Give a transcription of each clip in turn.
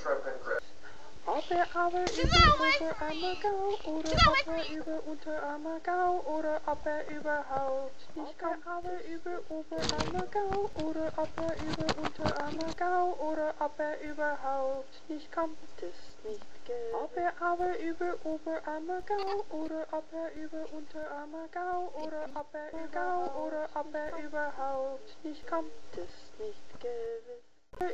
shrimp and grits. Aber über einmal Gau oder aber über Unterarme Gau oder aber überhaupt nicht Gau. Aber über einmal Gau oder aber über Unterarme Gau oder aber überhaupt nicht kommt es nicht gewiss. Aber über einmal Gau oder aber über Unterarme Gau oder aber Gau oder aber überhaupt nicht kommt es nicht gewiss.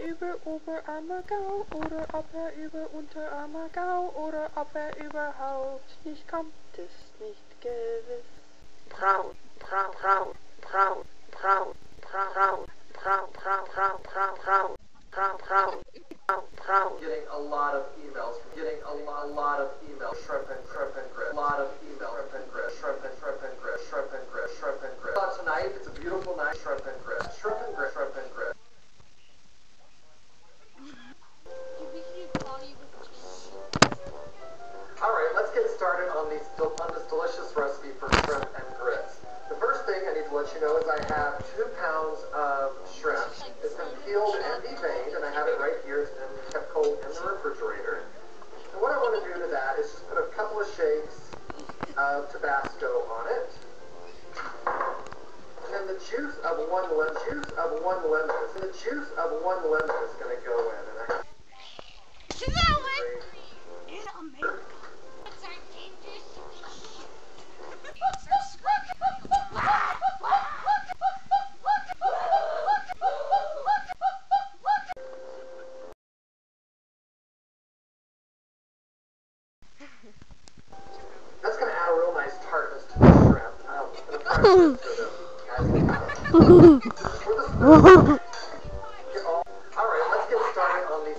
Über Oberarme Gau oder ob er über Unterarme Gau oder ob er überhaupt nicht kommt es nicht gewiss. Braun, braun, braun, braun, braun, braun, braun, braun, braun, braun, braun, braun, braun, braun, braun. Getting a lot of emails. Getting a lot of emails. Shrimp and grit. A lot of emails. Shrimp and grit. Shrimp and grit. Shrimp and grit. Shrimp and grit. Tonight it's a beautiful night. Shrimp and grit. Shrimp and grit. Shrimp and grit. Alright, let's get started on this delicious recipe for shrimp and grits. The first thing I need to let you know is I have 2 pounds of shrimp. It's been peeled and deveined, and I have it right here. It's been kept cold in the refrigerator. And what I want to do to that is just put a couple of shakes of Tabasco on it. And then the juice of one lemon is going to go in. And I that's going to add a real nice tartness to the shrimp. Alright, let's get started on this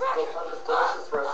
delicious recipe.